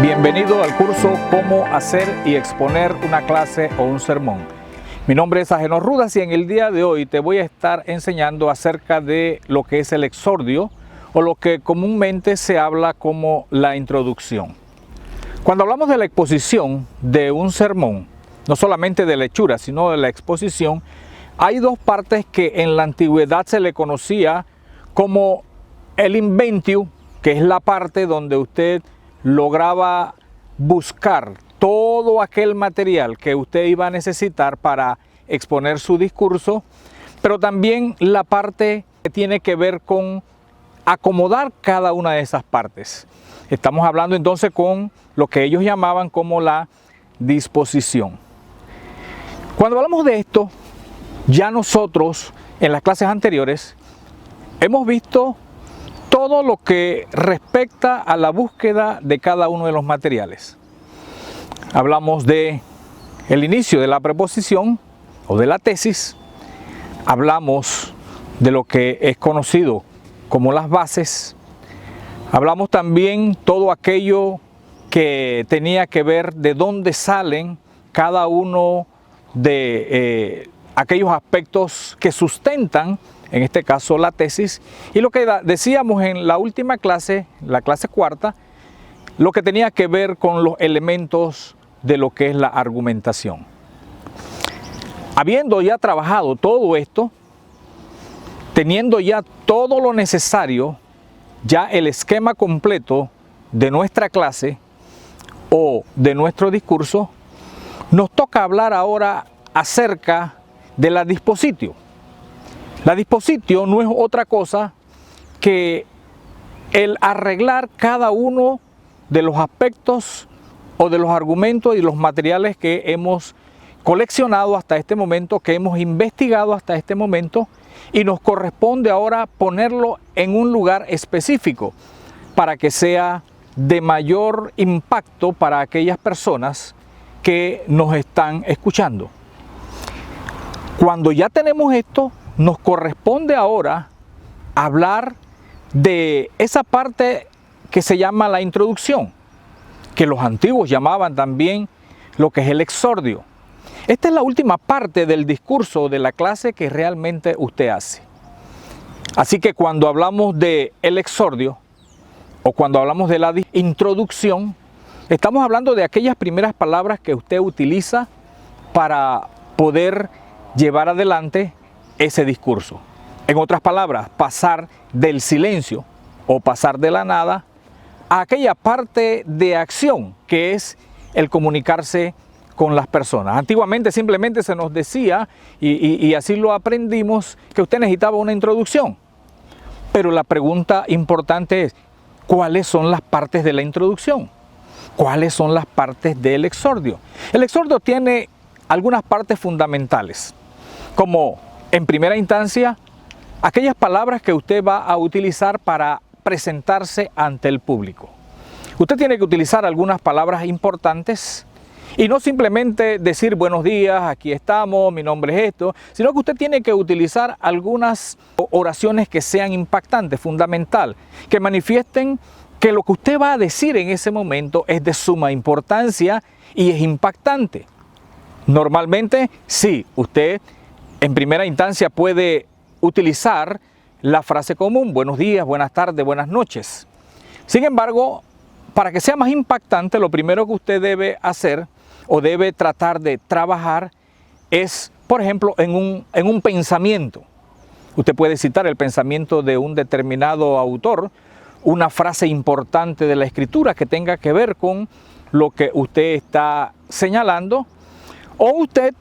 Bienvenido al curso Cómo hacer y exponer una clase o un sermón. Mi nombre es Agenor Rudas y en el día de hoy te voy a estar enseñando acerca de lo que es el exordio o lo que comúnmente se habla como la introducción. Cuando hablamos de la exposición de un sermón, no solamente de lectura, sino de la exposición, hay dos partes que en la antigüedad se le conocía como el inventio, que es la parte donde usted lograba buscar todo aquel material que usted iba a necesitar para exponer su discurso, pero también la parte que tiene que ver con acomodar cada una de esas partes. Estamos hablando entonces con lo que ellos llamaban como la disposición. Cuando hablamos de esto, ya nosotros en las clases anteriores hemos visto todo lo que respecta a la búsqueda de cada uno de los materiales. Hablamos de el inicio de la preposición o de la tesis, hablamos de lo que es conocido como las bases, hablamos también todo aquello que tenía que ver de dónde salen cada uno de aquellos aspectos que sustentan, en este caso la tesis, y lo que decíamos en la última clase, la clase cuarta, lo que tenía que ver con los elementos de lo que es la argumentación. Habiendo ya trabajado todo esto, teniendo ya todo lo necesario, ya el esquema completo de nuestra clase o de nuestro discurso, nos toca hablar ahora acerca de la dispositio. La dispositio no es otra cosa que el arreglar cada uno de los aspectos o de los argumentos y los materiales que hemos coleccionado hasta este momento, que hemos investigado hasta este momento, y nos corresponde ahora ponerlo en un lugar específico para que sea de mayor impacto para aquellas personas que nos están escuchando. Cuando ya tenemos esto, nos corresponde ahora hablar de esa parte que se llama la introducción, que los antiguos llamaban también lo que es el exordio. Esta es la última parte del discurso de la clase que realmente usted hace. Así que cuando hablamos de el exordio o cuando hablamos de la introducción, estamos hablando de aquellas primeras palabras que usted utiliza para poder llevar adelante ese discurso. En otras palabras, pasar del silencio o pasar de la nada a aquella parte de acción que es el comunicarse con las personas. Antiguamente simplemente se nos decía, y así lo aprendimos, que usted necesitaba una introducción. Pero la pregunta importante es, ¿cuáles son las partes de la introducción? ¿Cuáles son las partes del exordio? El exordio tiene algunas partes fundamentales, como en primera instancia, aquellas palabras que usted va a utilizar para presentarse ante el público. Usted tiene que utilizar algunas palabras importantes y no simplemente decir buenos días, aquí estamos, mi nombre es esto, sino que usted tiene que utilizar algunas oraciones que sean impactantes, fundamental, que manifiesten que lo que usted va a decir en ese momento es de suma importancia y es impactante. Normalmente, sí, usted en primera instancia puede utilizar la frase común, buenos días, buenas tardes, buenas noches. Sin embargo, para que sea más impactante, lo primero que usted debe hacer o debe tratar de trabajar es, por ejemplo, en un pensamiento. Usted puede citar el pensamiento de un determinado autor, una frase importante de la escritura que tenga que ver con lo que usted está señalando, o usted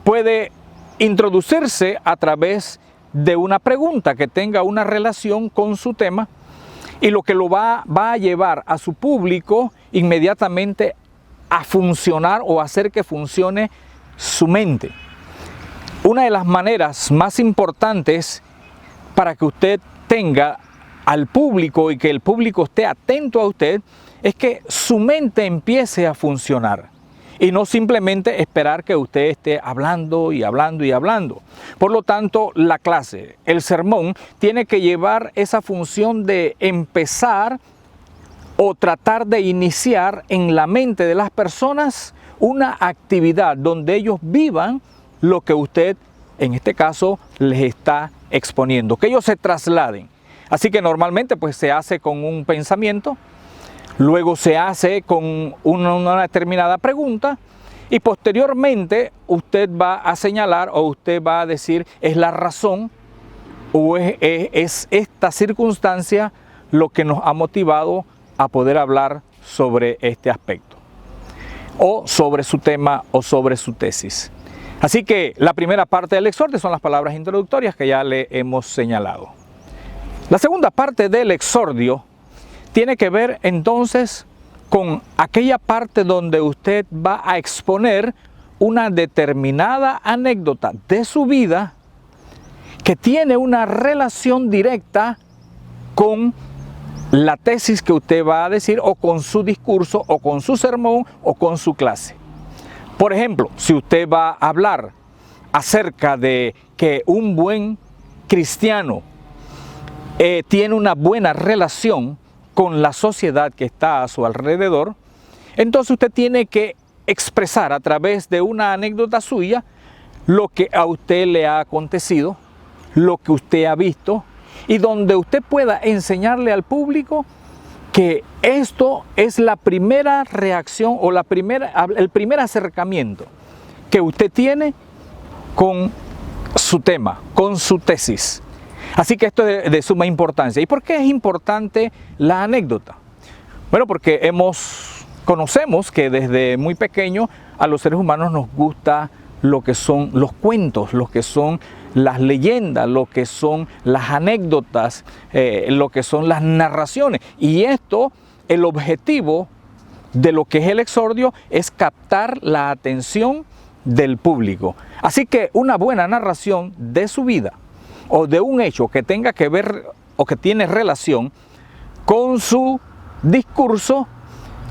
puede introducirse a través de una pregunta que tenga una relación con su tema y lo que lo va a llevar a su público inmediatamente a funcionar o hacer que funcione su mente. Una de las maneras más importantes para que usted tenga al público y que el público esté atento a usted es que su mente empiece a funcionar. Y no simplemente esperar que usted esté hablando y hablando y hablando. Por lo tanto, la clase, el sermón, tiene que llevar esa función de empezar o tratar de iniciar en la mente de las personas una actividad donde ellos vivan lo que usted, en este caso, les está exponiendo, que ellos se trasladen. Así que normalmente pues se hace con un pensamiento, luego se hace con una determinada pregunta y posteriormente usted va a señalar o usted va a decir es la razón o es esta circunstancia lo que nos ha motivado a poder hablar sobre este aspecto o sobre su tema o sobre su tesis. Así que la primera parte del exordio son las palabras introductorias que ya le hemos señalado. La segunda parte del exordio tiene que ver entonces con aquella parte donde usted va a exponer una determinada anécdota de su vida que tiene una relación directa con la tesis que usted va a decir o con su discurso o con su sermón o con su clase. Por ejemplo, si usted va a hablar acerca de que un buen cristiano tiene una buena relación con la sociedad que está a su alrededor, entonces usted tiene que expresar a través de una anécdota suya lo que a usted le ha acontecido, lo que usted ha visto, y donde usted pueda enseñarle al público que esto es la primera reacción o el primer acercamiento que usted tiene con su tema, con su tesis. Así que esto es de suma importancia. ¿Y por qué es importante la anécdota? Bueno, porque conocemos que desde muy pequeño a los seres humanos nos gusta lo que son los cuentos, lo que son las leyendas, lo que son las anécdotas, lo que son las narraciones. Y esto, el objetivo de lo que es el exordio es captar la atención del público. Así que una buena narración de su vida o de un hecho que tenga que ver o que tiene relación con su discurso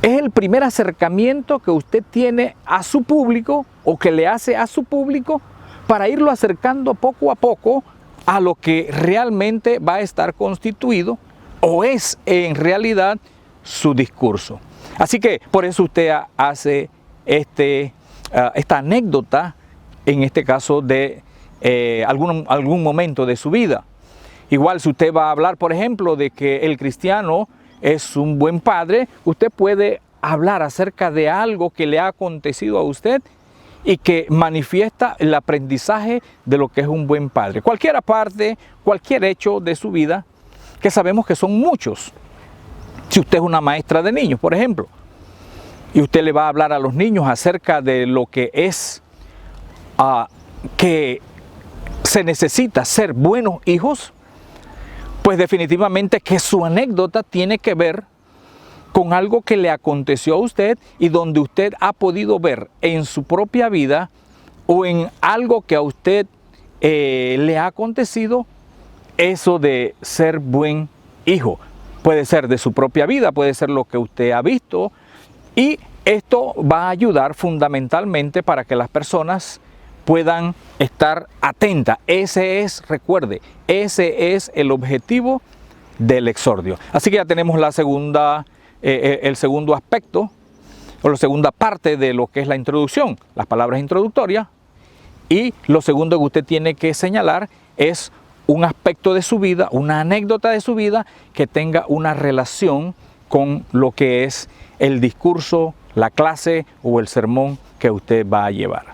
es el primer acercamiento que usted tiene a su público o que le hace a su público para irlo acercando poco a poco a lo que realmente va a estar constituido o es en realidad su discurso. Así que por eso usted hace esta anécdota, en este caso de algún momento de su vida. Igual si usted va a hablar, por ejemplo, de que el cristiano es un buen padre, usted puede hablar acerca de algo que le ha acontecido a usted y que manifiesta el aprendizaje de lo que es un buen padre. Cualquier parte, cualquier hecho de su vida, que sabemos que son muchos. Si usted es una maestra de niños, por ejemplo, y usted le va a hablar a los niños acerca de lo que es que se necesita ser buenos hijos, pues definitivamente que su anécdota tiene que ver con algo que le aconteció a usted y donde usted ha podido ver en su propia vida o en algo que a usted le ha acontecido eso de ser buen hijo. Puede ser de su propia vida, puede ser lo que usted ha visto, y esto va a ayudar fundamentalmente para que las personas puedan estar atentas. Recuerde, ese es el objetivo del exordio. Así que ya tenemos el segundo aspecto o la segunda parte de lo que es la introducción, las palabras introductorias, y lo segundo que usted tiene que señalar es un aspecto de su vida, una anécdota de su vida que tenga una relación con lo que es el discurso, la clase o el sermón que usted va a llevar.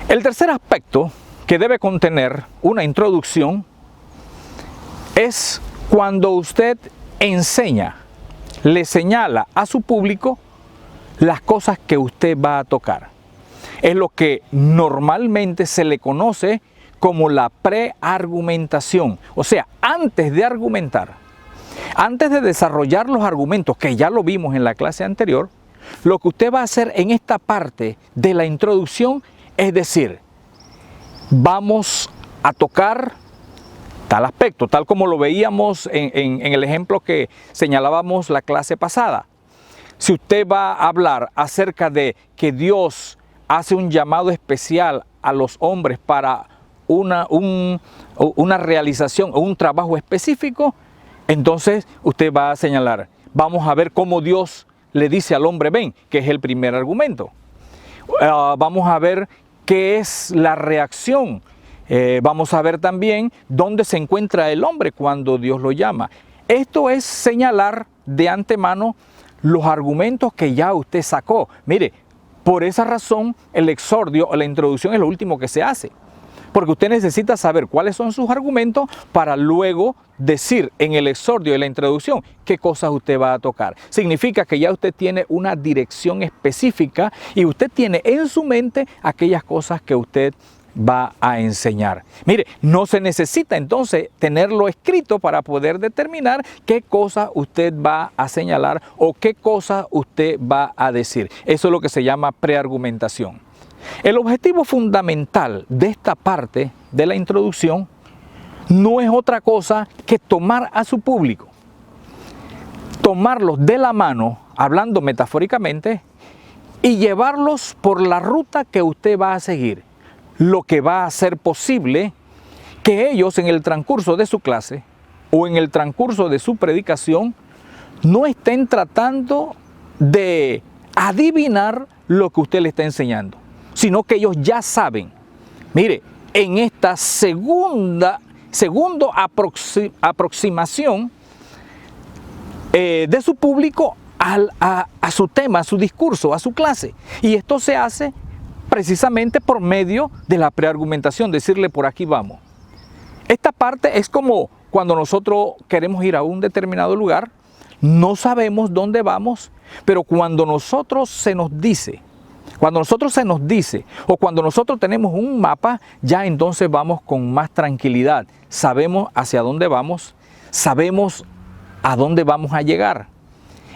El tercer aspecto que debe contener una introducción es cuando usted enseña, le señala a su público las cosas que usted va a tocar. Es lo que normalmente se le conoce como la preargumentación. O sea, antes de argumentar, antes de desarrollar los argumentos, que ya lo vimos en la clase anterior, lo que usted va a hacer en esta parte de la introducción es decir, vamos a tocar tal aspecto, tal como lo veíamos en el ejemplo que señalábamos la clase pasada. Si usted va a hablar acerca de que Dios hace un llamado especial a los hombres para una realización o un trabajo específico, entonces usted va a señalar, vamos a ver cómo Dios le dice al hombre ven, que es el primer argumento. Vamos a ver qué es la reacción. Vamos a ver también dónde se encuentra el hombre cuando Dios lo llama. Esto es señalar de antemano los argumentos que ya usted sacó. Mire, por esa razón el exordio o la introducción es lo último que se hace. Porque usted necesita saber cuáles son sus argumentos para luego decir en el exordio y la introducción qué cosas usted va a tocar. Significa que ya usted tiene una dirección específica y usted tiene en su mente aquellas cosas que usted va a enseñar. Mire, no se necesita entonces tenerlo escrito para poder determinar qué cosas usted va a señalar o qué cosas usted va a decir. Eso es lo que se llama preargumentación. El objetivo fundamental de esta parte de la introducción no es otra cosa que tomar a su público, tomarlos de la mano, hablando metafóricamente, y llevarlos por la ruta que usted va a seguir, lo que va a hacer posible que ellos en el transcurso de su clase o en el transcurso de su predicación no estén tratando de adivinar lo que usted le está enseñando, sino que ellos ya saben. Mire, en esta segunda aproximación de su público a su tema, a su discurso, a su clase. Y esto se hace precisamente por medio de la preargumentación, decirle por aquí vamos. Esta parte es como cuando nosotros queremos ir a un determinado lugar, no sabemos dónde vamos, pero cuando nosotros se nos dice o cuando nosotros tenemos un mapa, ya entonces vamos con más tranquilidad. Sabemos hacia dónde vamos, sabemos a dónde vamos a llegar.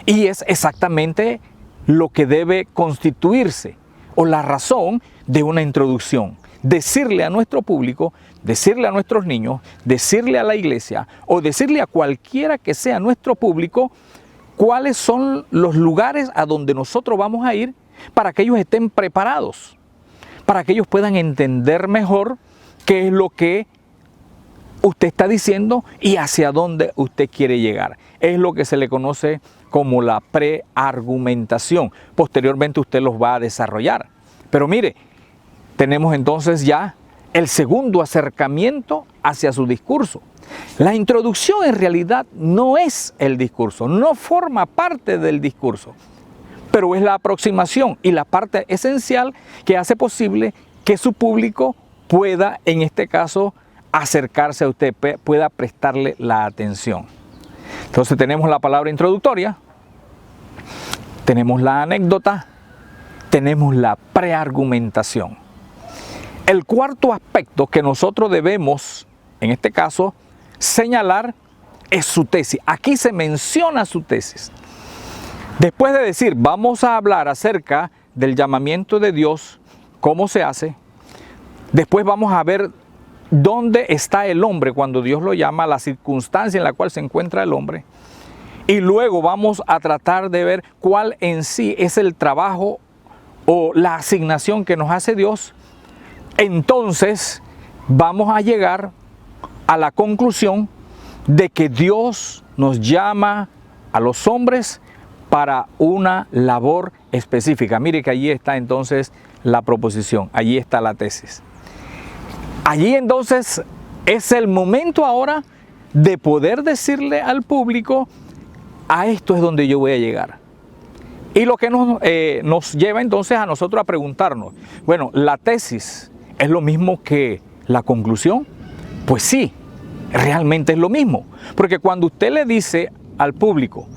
Y es exactamente lo que debe constituirse o la razón de una introducción. Decirle a nuestro público, decirle a nuestros niños, decirle a la iglesia o decirle a cualquiera que sea nuestro público cuáles son los lugares a donde nosotros vamos a ir para que ellos estén preparados, para que ellos puedan entender mejor qué es lo que usted está diciendo y hacia dónde usted quiere llegar. Es lo que se le conoce como la preargumentación. Posteriormente usted los va a desarrollar. Pero mire, tenemos entonces ya el segundo acercamiento hacia su discurso. La introducción en realidad no es el discurso, no forma parte del discurso, pero es la aproximación y la parte esencial que hace posible que su público pueda, en este caso, acercarse a usted, pueda prestarle la atención. Entonces tenemos la palabra introductoria, tenemos la anécdota, tenemos la preargumentación. El cuarto aspecto que nosotros debemos, en este caso, señalar es su tesis. Aquí se menciona su tesis. Después de decir, vamos a hablar acerca del llamamiento de Dios, cómo se hace, después vamos a ver dónde está el hombre cuando Dios lo llama, la circunstancia en la cual se encuentra el hombre, y luego vamos a tratar de ver cuál en sí es el trabajo o la asignación que nos hace Dios. Entonces vamos a llegar a la conclusión de que Dios nos llama a los hombres para una labor específica. Mire que allí está entonces la proposición, allí está la tesis. Allí entonces es el momento ahora de poder decirle al público, a esto es donde yo voy a llegar. Y lo que nos lleva entonces a nosotros a preguntarnos, bueno, ¿la tesis es lo mismo que la conclusión? Pues sí, realmente es lo mismo. Porque cuando usted le dice al público,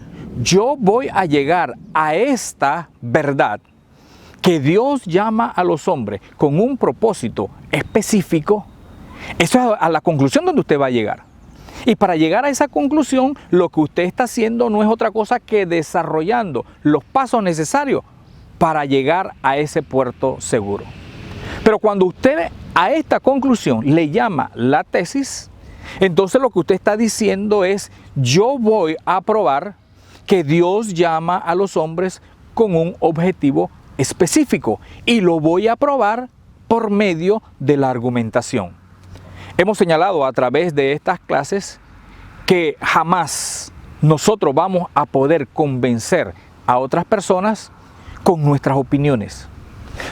yo voy a llegar a esta verdad que Dios llama a los hombres con un propósito específico, eso es a la conclusión donde usted va a llegar. Y para llegar a esa conclusión, lo que usted está haciendo no es otra cosa que desarrollando los pasos necesarios para llegar a ese puerto seguro. Pero cuando usted a esta conclusión le llama la tesis, entonces lo que usted está diciendo es, yo voy a probar que Dios llama a los hombres con un objetivo específico y lo voy a probar por medio de la argumentación. Hemos señalado a través de estas clases que jamás nosotros vamos a poder convencer a otras personas con nuestras opiniones.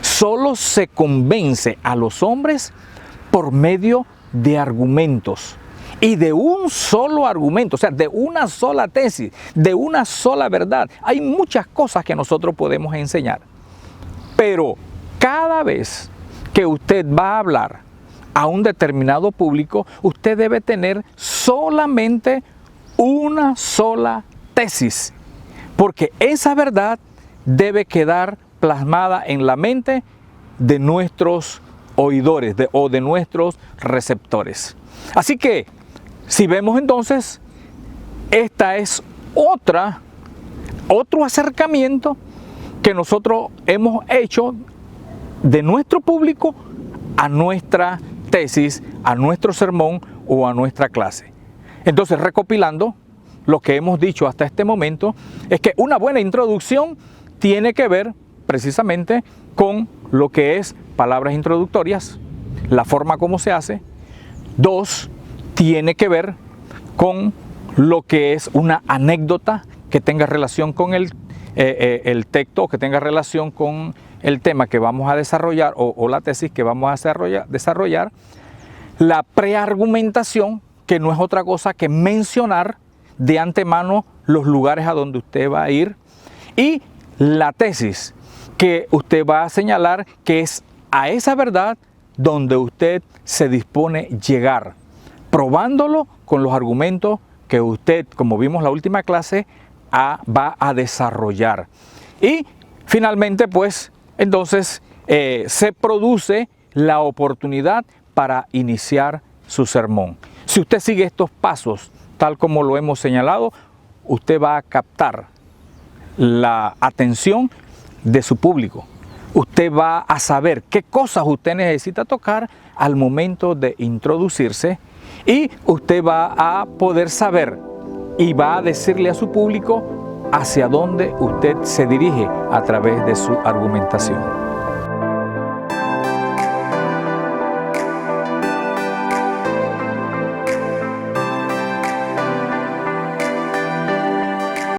Solo se convence a los hombres por medio de argumentos. Y de un solo argumento, o sea, de una sola tesis, de una sola verdad. Hay muchas cosas que nosotros podemos enseñar. Pero cada vez que usted va a hablar a un determinado público, usted debe tener solamente una sola tesis. Porque esa verdad debe quedar plasmada en la mente de nuestros oidores o de nuestros receptores. Así que, si vemos entonces, esta es otro acercamiento que nosotros hemos hecho de nuestro público a nuestra tesis, a nuestro sermón o a nuestra clase. Entonces, recopilando lo que hemos dicho hasta este momento, es que una buena introducción tiene que ver precisamente con lo que es palabras introductorias, la forma como se hace. 2, tiene que ver con lo que es una anécdota que tenga relación con el texto, que tenga relación con el tema que vamos a desarrollar o la tesis que vamos a desarrollar. La preargumentación, que no es otra cosa que mencionar de antemano los lugares a donde usted va a ir. Y la tesis, que usted va a señalar que es a esa verdad donde usted se dispone llegar, probándolo con los argumentos que usted, como vimos la última clase, va a desarrollar. Y finalmente, pues, entonces se produce la oportunidad para iniciar su sermón. Si usted sigue estos pasos, tal como lo hemos señalado, usted va a captar la atención de su público. Usted va a saber qué cosas usted necesita tocar al momento de introducirse y usted va a poder saber y va a decirle a su público hacia dónde usted se dirige a través de su argumentación.